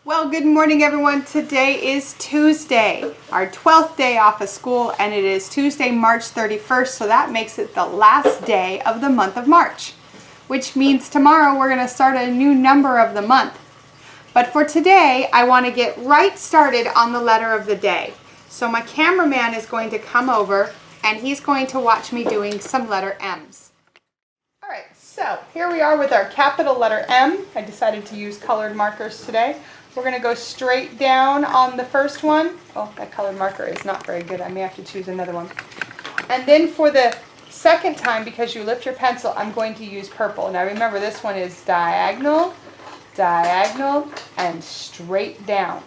Well, good morning everyone. Today is Tuesday, our 12th day off of school, and it is Tuesday, March 31st, so that makes it the last day of the month of March, which means tomorrow we're going to start a new number of the month. But for today, I want to get right started on the letter of the day. So my cameraman is going to come over and he's going to watch me doing some letter M's. All right, so here we are with our capital letter M. I decided to use colored markers today. We're going to go straight down on the first one. Oh, that colored marker is not very good. I may have to choose another one. And then for the second time, because you lift your pencil, I'm going to use purple. Now remember, this one is diagonal, diagonal, and straight down.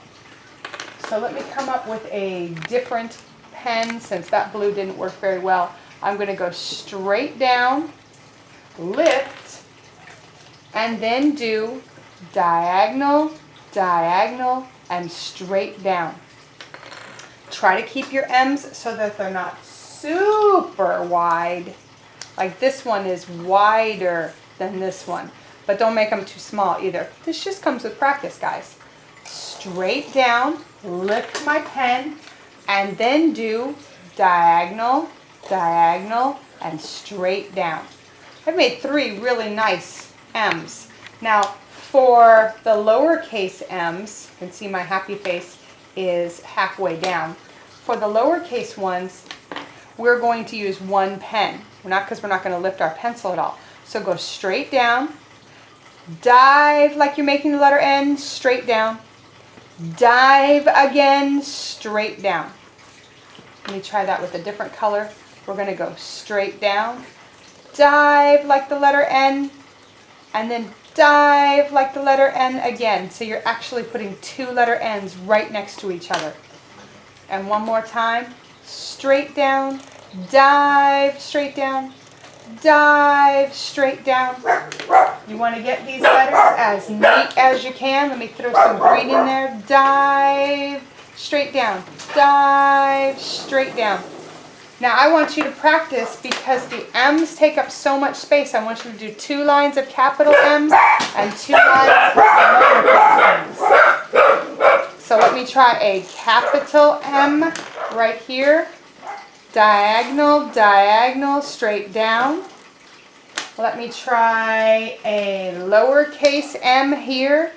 So let me come up with a different pen since that blue didn't work very well. I'm going to go straight down, lift, and then do diagonal, diagonal, and straight down. Try to keep your M's so that they're not super wide. Like this one is wider than this one, but don't make them too small either. This just comes with practice, guys. Straight down, lift my pen, and then do diagonal, diagonal, and straight down. I've made 3 really nice M's. Now, for the lowercase m's, you can see my happy face is halfway down. For the lowercase ones, we're going to use one pen. Because we're not going to lift our pencil at all. So go straight down, dive like you're making the letter N, straight down, dive again, straight down. Let me try that with a different color. We're going to go straight down, dive like the letter N, and then dive like the letter N again. So you're actually putting 2 letter N's right next to each other. And one more time. Straight down, dive straight down, dive straight down. You want to get these letters as neat as you can. Let me throw some green in there. Dive straight down, dive straight down. Now I want you to practice because the M's take up so much space. I want you to do 2 lines of capital M's and 2 lines of lowercase M's. So let me try a capital M right here. Diagonal, diagonal, straight down. Let me try a lowercase m here.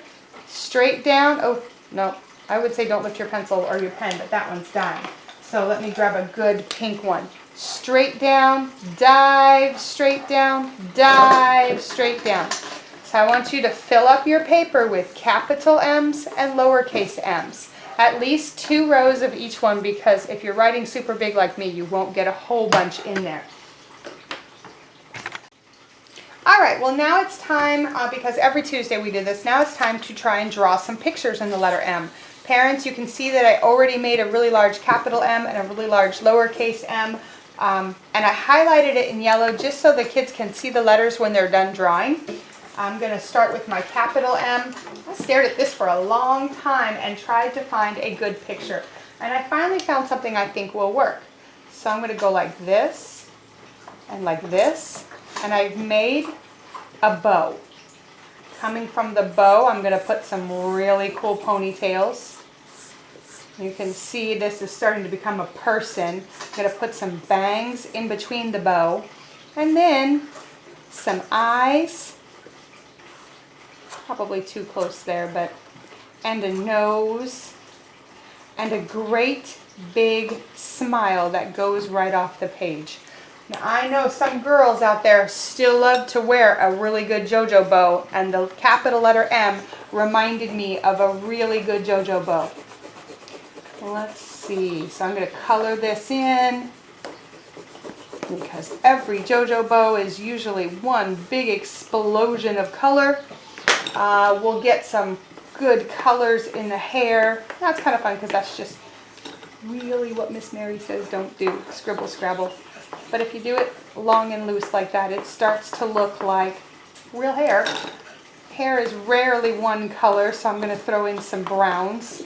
Straight down. Oh, no. I would say don't lift your pencil or your pen, but that one's dying. So let me grab a good pink one. Straight down, dive, straight down, dive, straight down. So I want you to fill up your paper with capital M's and lowercase m's. At least 2 rows of each one, because if you're writing super big like me, you won't get a whole bunch in there. Alright, well now it's time, because every Tuesday we did this, now it's time to try and draw some pictures in the letter M. Parents, you can see that I already made a really large capital M and a really large lowercase m, and I highlighted it in yellow just so the kids can see the letters when they're done drawing. I'm going to start with my capital M. I stared at this for a long time and tried to find a good picture, and I finally found something I think will work. So I'm going to go like this and like this, and I've made a bow. Coming from the bow, I'm going to put some really cool ponytails. You can see this is starting to become a person. I'm going to put some bangs in between the bow, and then some eyes. Probably too close there, but, and a nose, and a great big smile that goes right off the page. Now I know some girls out there still love to wear a really good JoJo bow, and the capital letter M reminded me of a really good JoJo bow. Let's see, so I'm going to color this in, because every JoJo bow is usually one big explosion of color. We'll get some good colors in the hair. That's kind of fun because that's just really what Miss Mary says don't do, scribble scrabble. But if you do it long and loose like that, it starts to look like real hair. Hair is rarely one color, so I'm going to throw in some browns.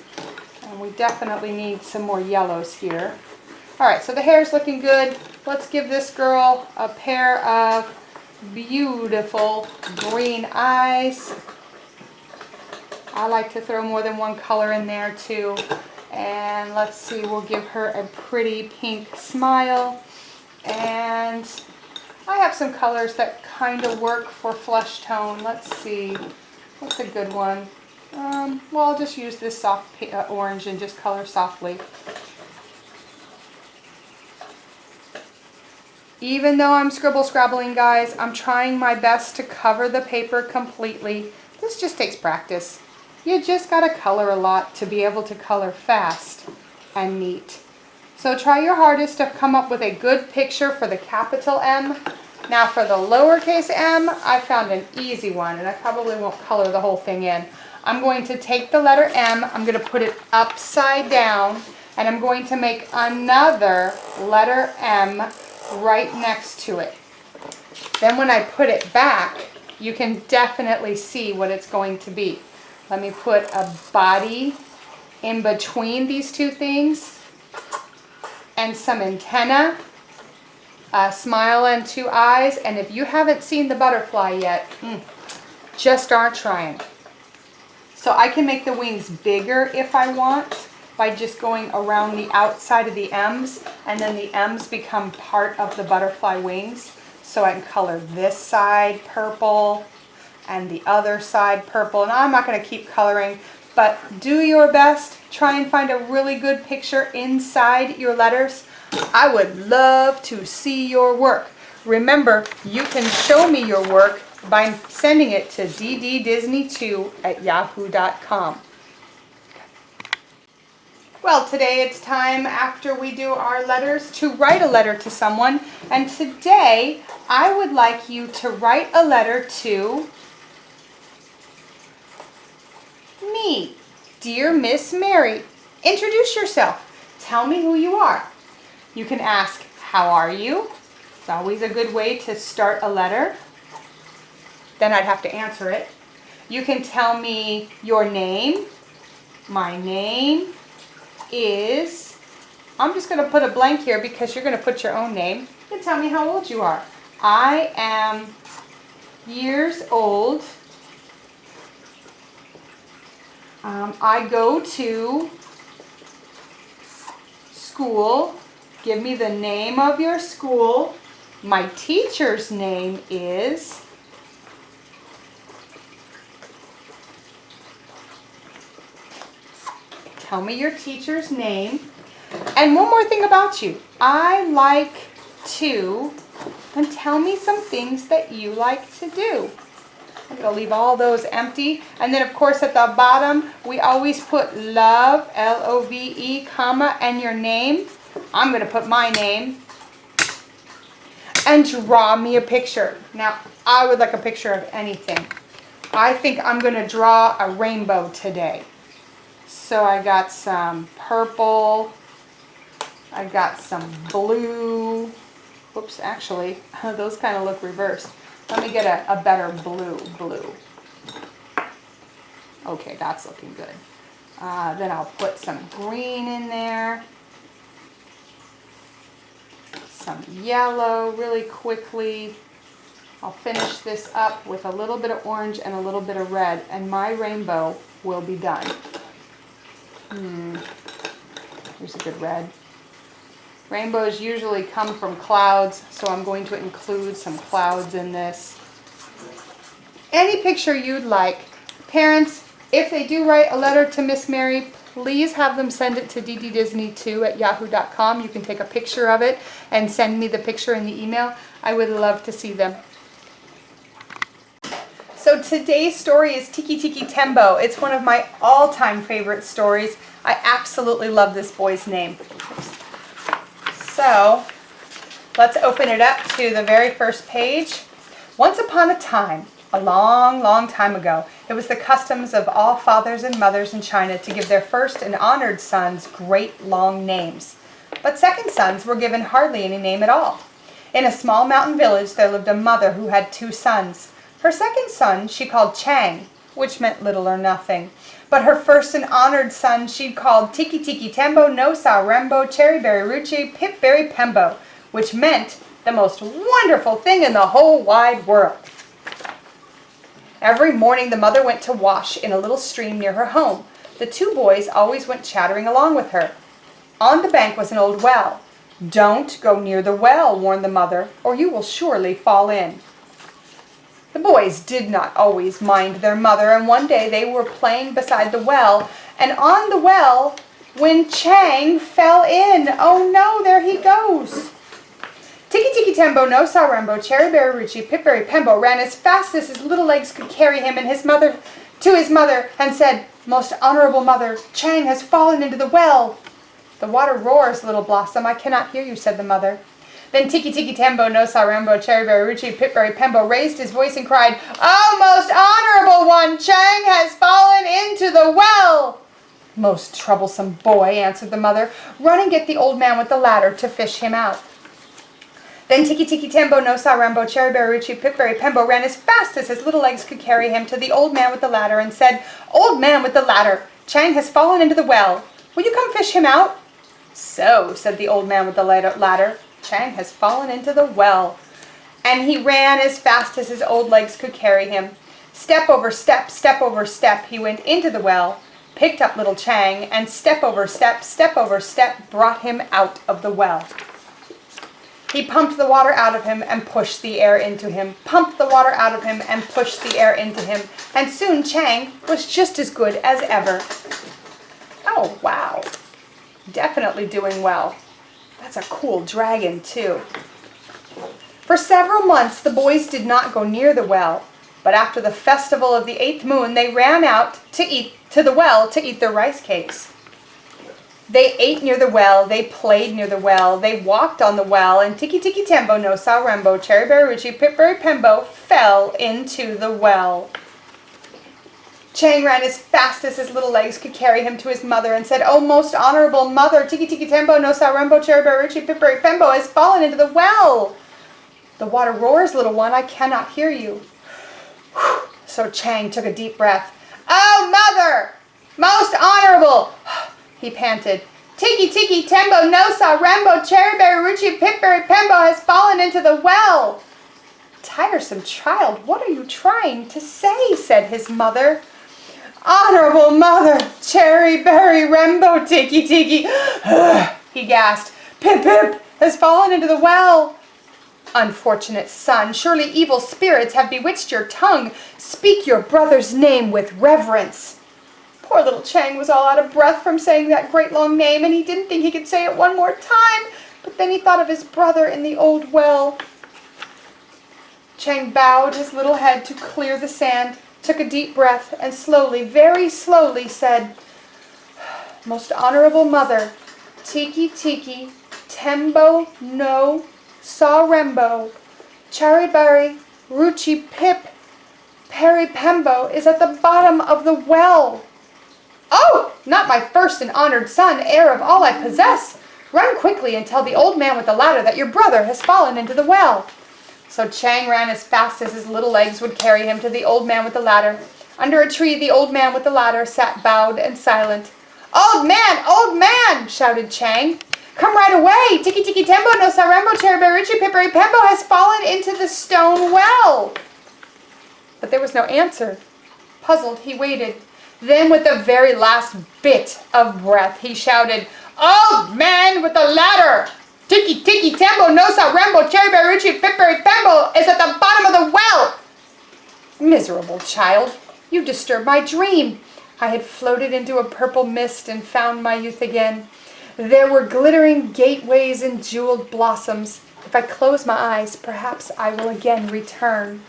And we definitely need some more yellows here. Alright, so the hair is looking good. Let's give this girl a pair of beautiful green eyes. I like to throw more than one color in there too. And let's see, we'll give her a pretty pink smile. And I have some colors that kind of work for flesh tone. Let's see, what's a good one? Well, I'll just use this soft orange and just color softly. Even though I'm scrabbling, guys, I'm trying my best to cover the paper completely. This just takes practice. You just gotta color a lot to be able to color fast and neat. So try your hardest to come up with a good picture for the capital M. Now for the lowercase m, I found an easy one, and I probably won't color the whole thing in. I'm going to take the letter M, I'm going to put it upside down, and I'm going to make another letter M right next to it. Then when I put it back, you can definitely see what it's going to be. Let me put a body in between these two things, and some antenna, a smile and two eyes. And if you haven't seen the butterfly yet, just start trying. So I can make the wings bigger if I want by just going around the outside of the M's, and then the M's become part of the butterfly wings. So I can color this side purple and the other side purple. And I'm not going to keep coloring, but do your best. Try and find a really good picture inside your letters. I would love to see your work. Remember, you can show me your work by sending it to dddisney2@yahoo.com. Well, today it's time, after we do our letters, to write a letter to someone. And today, I would like you to write a letter to me. Dear Miss Mary, introduce yourself. Tell me who you are. You can ask, how are you? It's always a good way to start a letter. Then I'd have to answer it. You can tell me your name. My name is, I'm just going to put a blank here because you're going to put your own name. You can tell me how old you are. I am years old. I go to school. Give me the name of your school. My teacher's name is. Tell me your teacher's name. And one more thing about you. I like to, and tell me some things that you like to do. I'm going to leave all those empty. And then, of course, at the bottom, we always put love, L-O-V-E, comma, and your name. I'm going to put my name. And draw me a picture. Now, I would like a picture of anything. I think I'm going to draw a rainbow today. So I got some purple. I got some blue. Whoops, actually, those kind of look reversed. Let me get a better blue. Okay, that's looking good. Then I'll put some green in there. Some yellow really quickly. I'll finish this up with a little bit of orange and a little bit of red, and my rainbow will be done. Here's a good red. Rainbows usually come from clouds, so I'm going to include some clouds in this. Any picture you'd like. Parents, if they do write a letter to Miss Mary, please have them send it to dddisney2@yahoo.com. You can take a picture of it and send me the picture in the email. I would love to see them. So today's story is Tiki Tiki Tembo. It's one of my all-time favorite stories. I absolutely love this boy's name. So let's open it up to the very first page. Once upon a time, a long, long time ago, it was the customs of all fathers and mothers in China to give their first and honored sons great long names. But second sons were given hardly any name at all. In a small mountain village there lived a mother who had 2 sons. Her second son she called Chang, which meant little or nothing. But her first and honored son she called Tiki Tiki Tembo no Sa Rembo Cherryberry Ruchi Pipberry Pembo, which meant the most wonderful thing in the whole wide world. Every morning the mother went to wash in a little stream near her home. The two boys always went chattering along with her. On the bank was an old well. "Don't go near the well," warned the mother, "or you will surely fall in." The boys did not always mind their mother, and one day they were playing beside the well, and on the well, when Chang fell in. Oh no, there he goes. Tiki Tiki Tembo, No Saw Rembo, Cherry Berry Ruchi, Pip Berry Pembo ran as fast as his little legs could carry him and his mother and said, "Most honorable mother, Chang has fallen into the well." "The water roars, little Blossom, I cannot hear you," said the mother. Then Tiki Tiki Tembo, No Saw Rembo, Cherry Berry Ruchi, Pip Berry Pembo raised his voice and cried, "Oh, most honorable one, Chang has fallen into the well." "Most troublesome boy," answered the mother. "Run and get the old man with the ladder to fish him out." Then Tiki Tiki Tembo, No Saw Rembo, Cherry Berry Ruchi, Pip Berry Pembo ran as fast as his little legs could carry him to the old man with the ladder and said, "Old man with the ladder, Chang has fallen into the well. Will you come fish him out?" "So," said the old man with the ladder, "Chang has fallen into the well." And he ran as fast as his old legs could carry him. Step over step, he went into the well, picked up little Chang, and step over step, brought him out of the well. He pumped the water out of him and pushed the air into him, pumped the water out of him and pushed the air into him, and soon Chang was just as good as ever. Oh, wow. Definitely doing well. That's a cool dragon, too. For several months, the boys did not go near the well, but after the festival of the 8th moon, they ran out to the well to eat their rice cakes. They ate near the well, they played near the well, they walked on the well, and Tiki Tiki Tembo, No Saw Rembo, Cherry Berry Ruchi, Pip Berry Pembo fell into the well. Chang ran as fast as his little legs could carry him to his mother and said, "Oh, most honorable mother, Tiki Tiki Tembo, No Saw Rembo, Cherry Berry Ruchi, Pip Berry Pembo has fallen into the well." "The water roars, little one, I cannot hear you." So Chang took a deep breath. "Oh, mother, most honorable," he panted. "Tiki Tiki Tembo, No Saw Rembo, Cherry Berry Ruchi, Pip Berry Pembo has fallen into the well." "Tiresome child, what are you trying to say?" said his mother. "Honorable mother, Cherry Berry Rembo, Tiki Tiki," he gasped. "Pip Pip has fallen into the well." "Unfortunate son, surely evil spirits have bewitched your tongue. Speak your brother's name with reverence." Poor little Chang was all out of breath from saying that great long name, and he didn't think he could say it one more time, but then he thought of his brother in the old well. Chang bowed his little head to clear the sand, took a deep breath, and slowly, very slowly said, "Most honorable mother, Tiki Tiki Tembo, No Saw Rembo, Cherry Berry Ruchi, Pip Berry Pembo is at the bottom of the well." "Oh, not my first and honored son, heir of all I possess. Run quickly and tell the old man with the ladder that your brother has fallen into the well." So Chang ran as fast as his little legs would carry him to the old man with the ladder. Under a tree, the old man with the ladder sat bowed and silent. Old man, shouted Chang. "Come right away! Tiki Tiki Tembo, No Saw Rembo, Cherry Berry Ruchi, Pip Berry Pembo has fallen into the stone well." But there was no answer. Puzzled, he waited. Then, with the very last bit of breath, he shouted, "Old man with the ladder! Tiki Tiki Tembo, No Saw Rembo, Cherry Berry Ruchi, Pip Berry Pembo is at the bottom of the well." "Miserable child, you disturbed my dream. I had floated into a purple mist and found my youth again. There were glittering gateways and jeweled blossoms. If I close my eyes, perhaps I will again return."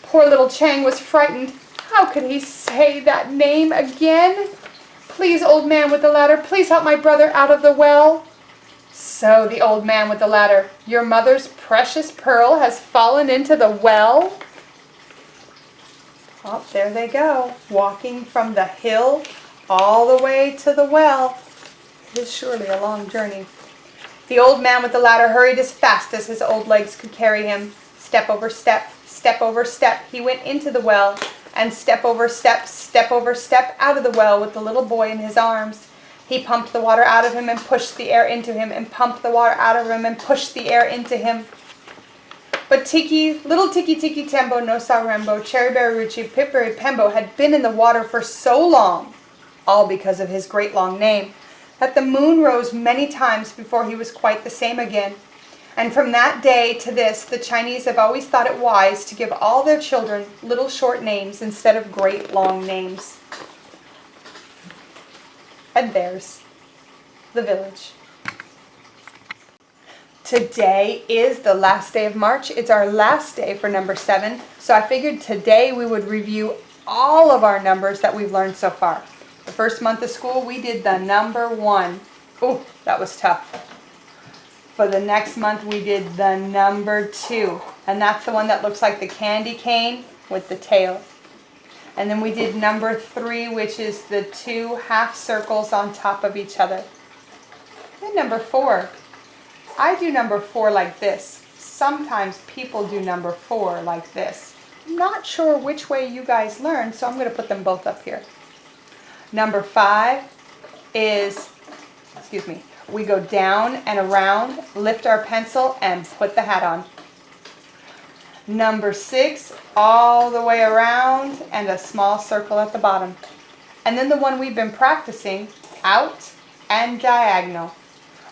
Poor little Chang was frightened. How could he say that name again? "Please, old man with the ladder, please help my brother out of the well." So the old man with the ladder, "Your mother's precious pearl has fallen into the well?" Oh, there they go, walking from the hill all the way to the well. It is surely a long journey. The old man with the ladder hurried as fast as his old legs could carry him. Step over step, he went into the well, and step over step out of the well with the little boy in his arms. He pumped the water out of him and pushed the air into him, and pumped the water out of him and pushed the air into him. But little Tiki Tembo, No Sarembo, Cherry Berry Rucci, Pipberry Pembo had been in the water for so long, all because of his great long name, that the moon rose many times before he was quite the same again. And from that day to this, the Chinese have always thought it wise to give all their children little short names instead of great long names. And there's the village. Today is the last day of March. It's our last day for number 7. So I figured today we would review all of our numbers that we've learned so far. The first month of school, we did the number 1. Oh, that was tough. For the next month, we did the number 2. And that's the one that looks like the candy cane with the tail. And then we did number 3, which is the 2 half circles on top of each other. And number 4. I do number 4 like this. Sometimes people do number 4 like this. I'm not sure which way you guys learn, so I'm going to put them both up here. Number 5 is, we go down and around, lift our pencil, and put the hat on. Number 6, all the way around, and a small circle at the bottom. And then the one we've been practicing, out and diagonal.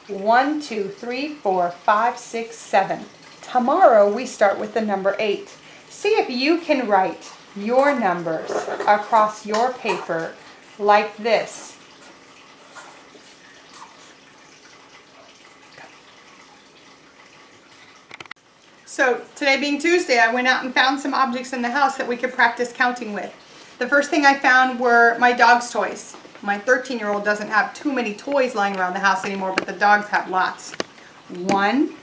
1, 2, 3, 4, 5, 6, 7. Tomorrow we start with the number 8. See if you can write your numbers across your paper like this. So today being Tuesday, I went out and found some objects in the house that we could practice counting with. The first thing I found were my dog's toys. My 13-year-old doesn't have too many toys lying around the house anymore, but the dogs have lots. 1,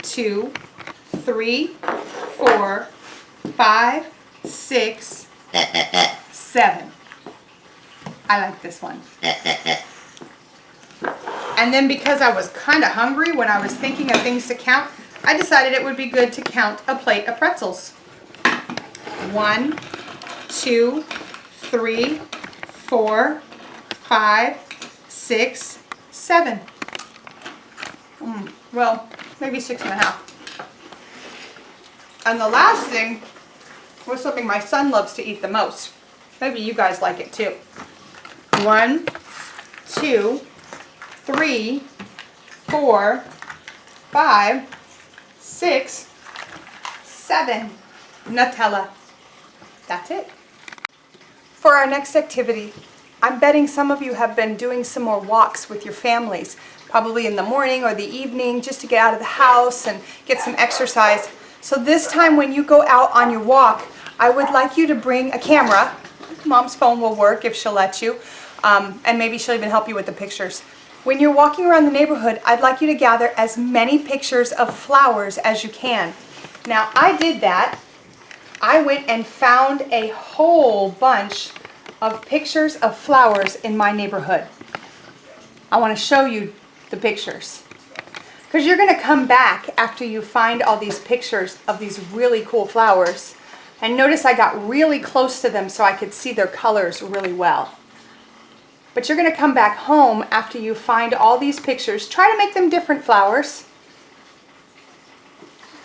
2, 3, 4, 5, 6, 7. I like this one. And then because I was kind of hungry when I was thinking of things to count, I decided it would be good to count a plate of pretzels. 1, 2, 3, 4, 5, 6, 7. Well, maybe 6.5. And the last thing was something my son loves to eat the most. Maybe you guys like it too. 1, 2, 3, 4, 5, 6, 7. Nutella. That's it. For our next activity, I'm betting some of you have been doing some more walks with your families, probably in the morning or the evening, just to get out of the house and get some exercise. So this time when you go out on your walk, I would like you to bring a camera. Mom's phone will work if she'll let you, and maybe she'll even help you with the pictures. When you're walking around the neighborhood, I'd like you to gather as many pictures of flowers as you can. Now, I did that. I went and found a whole bunch of pictures of flowers in my neighborhood. I want to show you the pictures, because you're going to come back after you find all these pictures of these really cool flowers, and notice I got really close to them so I could see their colors really well. But you're going to come back home after you find all these pictures. Try to make them different flowers.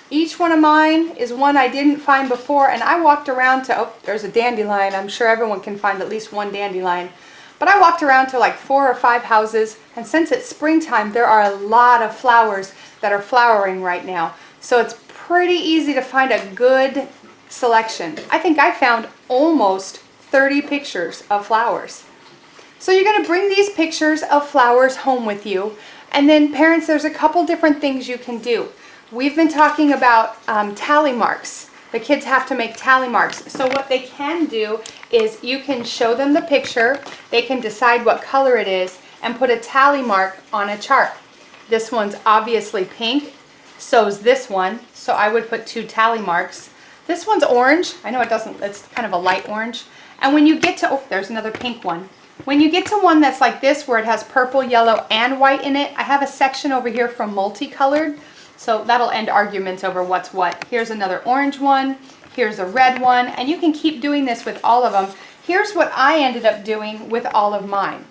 Each one of mine is one I didn't find before, and I walked around to, oh, there's a dandelion. I'm sure everyone can find at least one dandelion. But I walked around to like 4 or 5 houses, and since it's springtime, there are a lot of flowers that are flowering right now. So it's pretty easy to find a good selection. I think I found almost 30 pictures of flowers. So you're going to bring these pictures of flowers home with you. And then parents, there's a couple different things you can do. We've been talking about tally marks. The kids have to make tally marks. So what they can do is you can show them the picture, they can decide what color it is, and put a tally mark on a chart. This one's obviously pink, so is this one, so I would put 2 tally marks. This one's orange. I know it doesn't, it's kind of a light orange. And when you get to, oh, there's another pink one. When you get to one that's like this, where it has purple, yellow, and white in it, I have a section over here for multicolored. So that'll end arguments over what's what. Here's another orange one. Here's a red one. And you can keep doing this with all of them. Here's what I ended up doing with all of mine.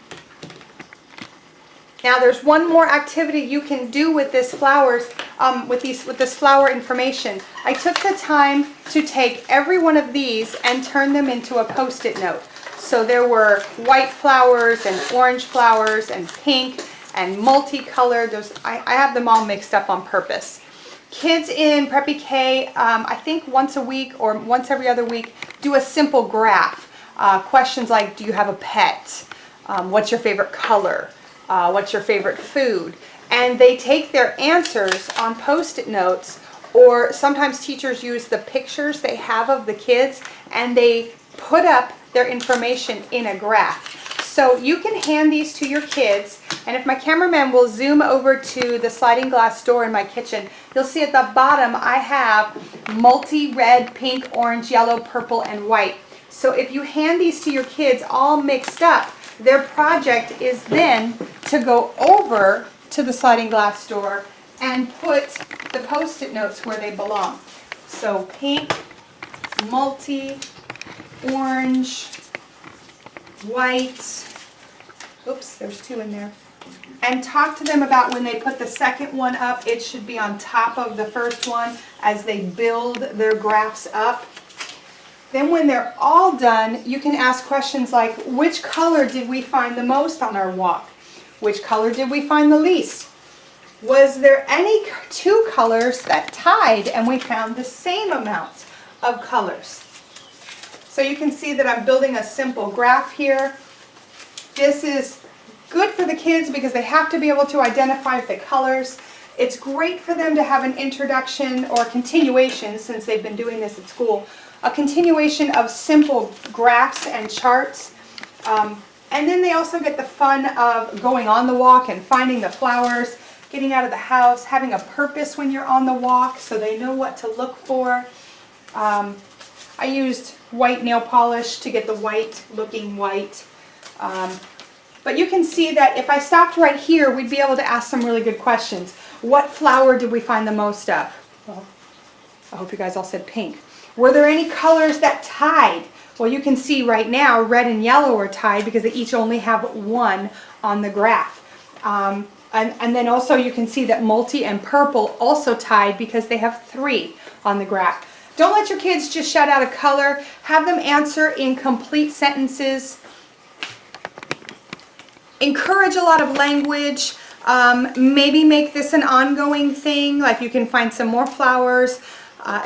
Now there's one more activity you can do with this flowers, with this flower information. I took the time to take every one of these and turn them into a Post-it note. So there were white flowers and orange flowers and pink and multicolored. I have them all mixed up on purpose. Kids in Preppy K, I think once a week or once every other week, do a simple graph. Questions like, do you have a pet? What's your favorite color? What's your favorite food? And they take their answers on Post-it notes, or sometimes teachers use the pictures they have of the kids and they put up their information in a graph. So you can hand these to your kids, and if my cameraman will zoom over to the sliding glass door in my kitchen, you'll see at the bottom I have multi-red, pink, orange, yellow, purple, and white. So if you hand these to your kids all mixed up, their project is then to go over to the sliding glass door and put the Post-it notes where they belong. So pink, multi, orange, white, oops, there's two in there. And talk to them about when they put the second one up, it should be on top of the first one as they build their graphs up. Then when they're all done, you can ask questions like, which color did we find the most on our walk? Which color did we find the least? Was there any two colors that tied and we found the same amount of colors? So you can see that I'm building a simple graph here. This is good for the kids because they have to be able to identify the colors. It's great for them to have an introduction or continuation, since they've been doing this at school, a continuation of simple graphs and charts. And then they also get the fun of going on the walk and finding the flowers, getting out of the house, having a purpose when you're on the walk so they know what to look for. I used white nail polish to get the white looking white. But you can see that if I stopped right here, we'd be able to ask some really good questions. What flower did we find the most of? Well, I hope you guys all said pink. Were there any colors that tied? Well, you can see right now red and yellow are tied because they each only have one on the graph. And then also you can see that multi and purple also tied because they have 3 on the graph. Don't let your kids just shout out a color. Have them answer in complete sentences. Encourage a lot of language. Maybe make this an ongoing thing, like you can find some more flowers.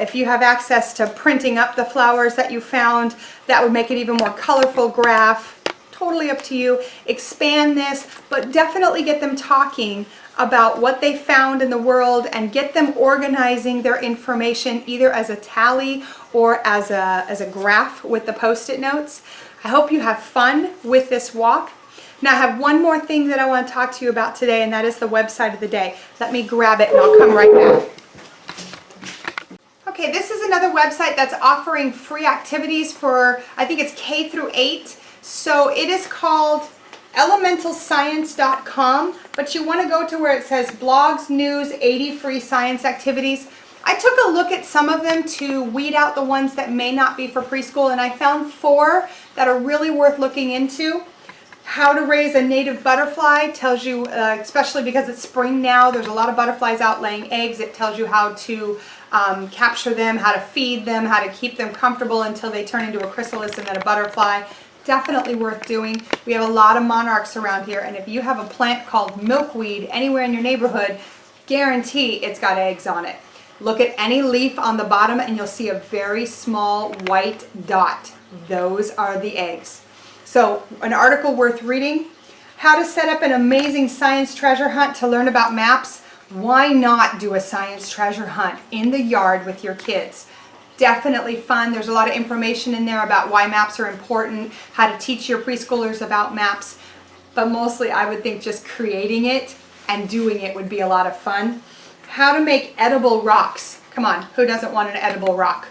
If you have access to printing up the flowers that you found, that would make it even more colorful graph. Totally up to you. Expand this, but definitely get them talking about what they found in the world and get them organizing their information either as a tally or as a graph with the Post-it notes. I hope you have fun with this walk. Now I have one more thing that I want to talk to you about today, and that is the website of the day. Let me grab it and I'll come right back. Okay, this is another website that's offering free activities for, I think it's K through 8. So it is called elementalscience.com, but you want to go to where it says blogs, news, 80 free science activities. I took a look at some of them to weed out the ones that may not be for preschool, and I found 4 that are really worth looking into. How to raise a native butterfly tells you, especially because it's spring now, there's a lot of butterflies out laying eggs. It tells you how to capture them, how to feed them, how to keep them comfortable until they turn into a chrysalis and then a butterfly. Definitely worth doing. We have a lot of monarchs around here, and if you have a plant called milkweed anywhere in your neighborhood, guarantee it's got eggs on it. Look at any leaf on the bottom and you'll see a very small white dot. Those are the eggs. So an article worth reading. How to set up an amazing science treasure hunt to learn about maps. Why not do a science treasure hunt in the yard with your kids? Definitely fun. There's a lot of information in there about why maps are important, how to teach your preschoolers about maps, but mostly I would think just creating it and doing it would be a lot of fun. How to make edible rocks. Come on, who doesn't want an edible rock?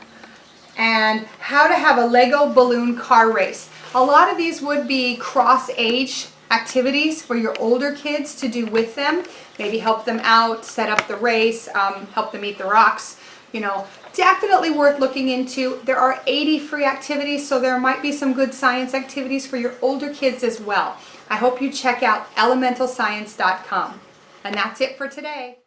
And how to have a Lego balloon car race. A lot of these would be cross-age activities for your older kids to do with them. Maybe help them out, set up the race, help them eat the rocks. You know, definitely worth looking into. There are 80 free activities, so there might be some good science activities for your older kids as well. I hope you check out elementalscience.com. And that's it for today.